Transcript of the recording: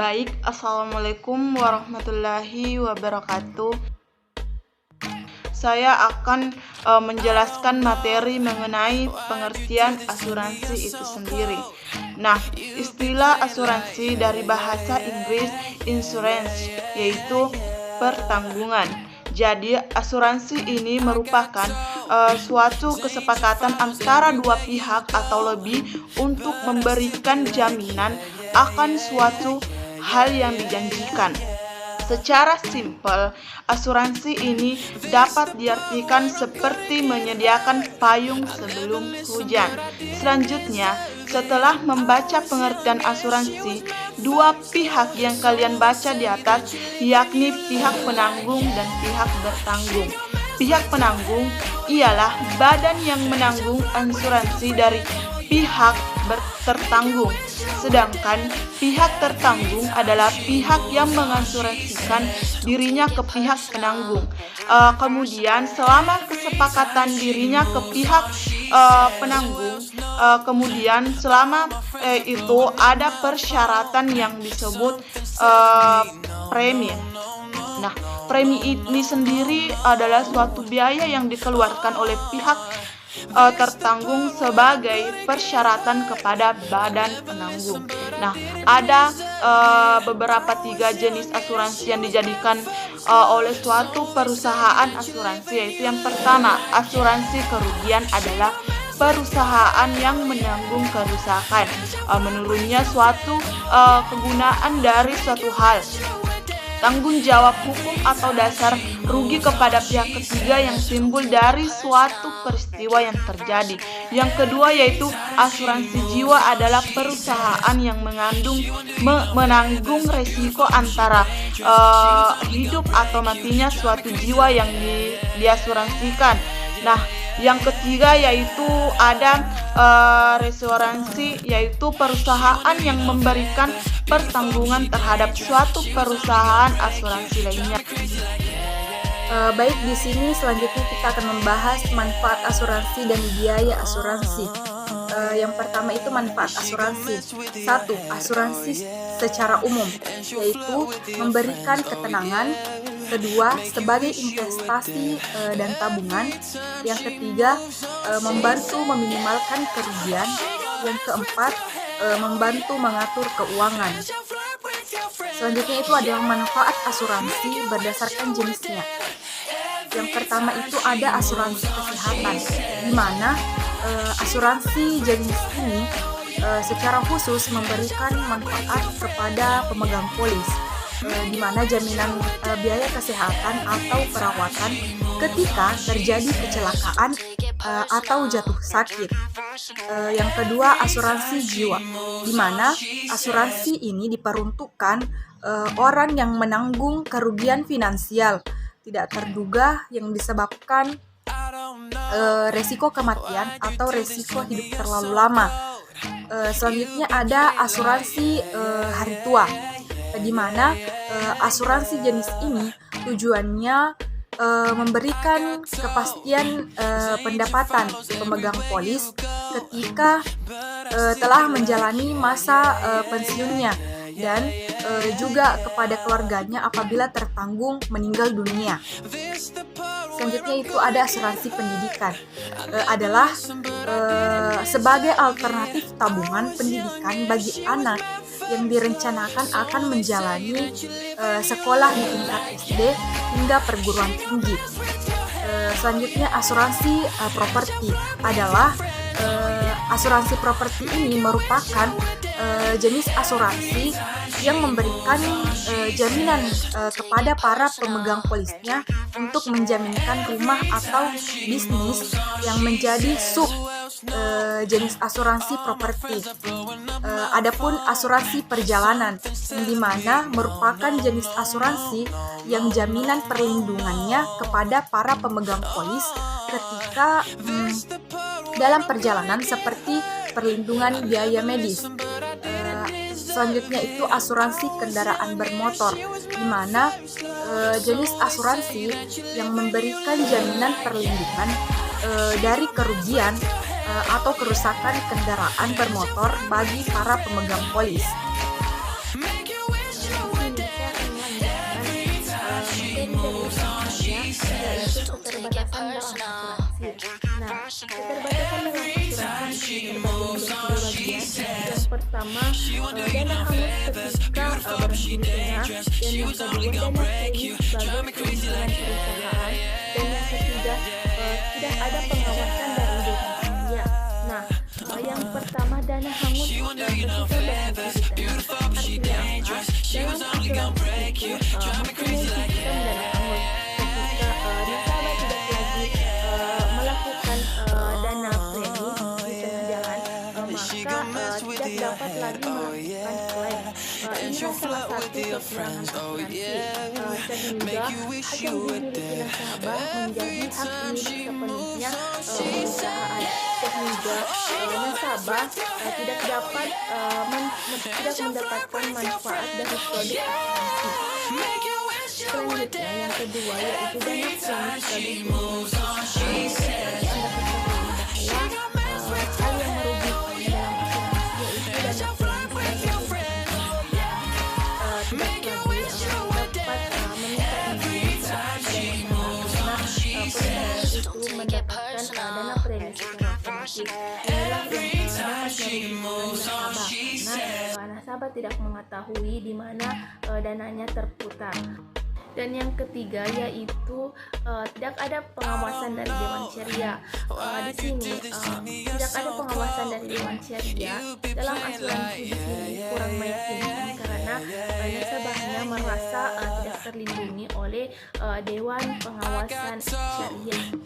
Baik, Assalamualaikum warahmatullahi wabarakatuh. Saya akan menjelaskan materi mengenai pengertian asuransi itu sendiri. Nah, istilah asuransi dari bahasa Inggris insurance, yaitu pertanggungan. Jadi, asuransi ini merupakan suatu kesepakatan antara dua pihak atau lebih untuk memberikan jaminan akan suatu hal yang dijanjikan. Secara simpel, asuransi ini dapat diartikan seperti menyediakan payung sebelum hujan. Selanjutnya, setelah membaca pengertian asuransi, dua pihak yang kalian baca di atas, yakni pihak penanggung dan pihak bertanggung. Pihak penanggung ialah badan yang menanggung asuransi dari pihak tertanggung, sedangkan pihak tertanggung adalah pihak yang mengasuransikan dirinya ke pihak penanggung. Kemudian selama kesepakatan dirinya ke pihak penanggung, kemudian selama itu ada persyaratan yang disebut premi. Nah, premi ini sendiri adalah suatu biaya yang dikeluarkan oleh pihak tertanggung sebagai persyaratan kepada badan penanggung. Nah, ada beberapa 3 jenis asuransi yang dijadikan oleh suatu perusahaan asuransi, yaitu yang pertama, asuransi kerugian adalah perusahaan yang menanggung kerusakan, menurunnya suatu kegunaan dari suatu hal, tanggung jawab hukum atau dasar rugi kepada pihak ketiga yang timbul dari suatu peristiwa yang terjadi. Yang kedua yaitu asuransi jiwa adalah perusahaan yang menanggung resiko antara hidup atau matinya suatu jiwa yang diasuransikan. Nah, yang ketiga yaitu ada reasuransi, yaitu perusahaan yang memberikan pertanggungan terhadap suatu perusahaan asuransi lainnya. Baik, di sini selanjutnya kita akan membahas manfaat asuransi dan biaya asuransi. Yang pertama itu manfaat asuransi. 1. Asuransi secara umum, yaitu memberikan ketenangan. Kedua, sebagai investasi dan tabungan. Yang ketiga, membantu meminimalkan kerugian. Yang keempat, membantu mengatur keuangan. Selanjutnya itu adalah manfaat asuransi berdasarkan jenisnya. Yang pertama itu ada asuransi kesehatan, di mana asuransi jenis ini secara khusus memberikan manfaat kepada pemegang polis, di mana jaminan biaya kesehatan atau perawatan ketika terjadi kecelakaan atau jatuh sakit. Yang kedua, asuransi jiwa, di mana asuransi ini diperuntukkan orang yang menanggung kerugian finansial tidak terduga yang disebabkan resiko kematian atau resiko hidup terlalu lama. Selanjutnya ada asuransi hari tua, di mana asuransi jenis ini tujuannya memberikan kepastian pendapatan pemegang polis ketika telah menjalani masa pensiunnya, dan juga kepada keluarganya apabila tertanggung meninggal dunia. Selanjutnya itu ada asuransi pendidikan, adalah sebagai alternatif tabungan pendidikan bagi anak yang direncanakan akan menjalani sekolah di tingkat SD hingga perguruan tinggi. Selanjutnya asuransi properti adalah asuransi properti ini merupakan jenis asuransi yang memberikan jaminan kepada para pemegang polisnya untuk menjaminkan rumah atau bisnis yang menjadi sub jenis asuransi properti. Adapun asuransi perjalanan, di mana merupakan jenis asuransi yang jaminan perlindungannya kepada para pemegang polis ketika dalam perjalanan, seperti perlindungan biaya medis. Selanjutnya itu asuransi kendaraan bermotor, di mana jenis asuransi yang memberikan jaminan perlindungan dari kerugian atau kerusakan kendaraan bermotor bagi para pemegang polis. dalam asuransi. Nah, keterbatasan dalam asuransi terbagi menjadi 2 bagian. Yang pertama, dana hangus ketika berhenti di tengah, dan yang kedua dana klaim sebagai keuntungan perusahaan, dan yang ketiga tidak ada pengawasan dari dewan seria. Nah, yang pertama dana hangus ketika berhenti di tengah. Artinya apa? Dalam asuransi itu mempunyai sistem dana hangus. Ketika nasabah tidak lagi melakukan dana premi di tengah jalan, maka tidak dapat lagi melakukan klaim. Inilah salah satu kekurangan asuransi, sehingga hak yang dimiliki nasabah menjadi hak milik sepenuhnya perusahaan, sehingga nasabah tidak dapat tidak mendapatkan manfaat dari produk asuransi. Selanjutnya yang kedua yaitu dana premi sebagai keuntungan perusahaan. Anda ketahui bahwa hal yang merugikan dalam asuransi yaitu dana premi sebagai tidak lagi dapat meminta izin saat perusahaan itu mendapatkan dana premi secara otomatis. Inilah yang dapat merugikan nasabah karena nasabah tidak mengetahui di mana dananya terputar. Dan yang ketiga yaitu tidak ada pengawasan dari Dewan Syariah. Di sini tidak ada pengawasan dari Dewan Syariah dalam asuransi di sini kurang meyakinkan karena nasabahnya merasa tidak terlindungi oleh Dewan Pengawasan Syariah.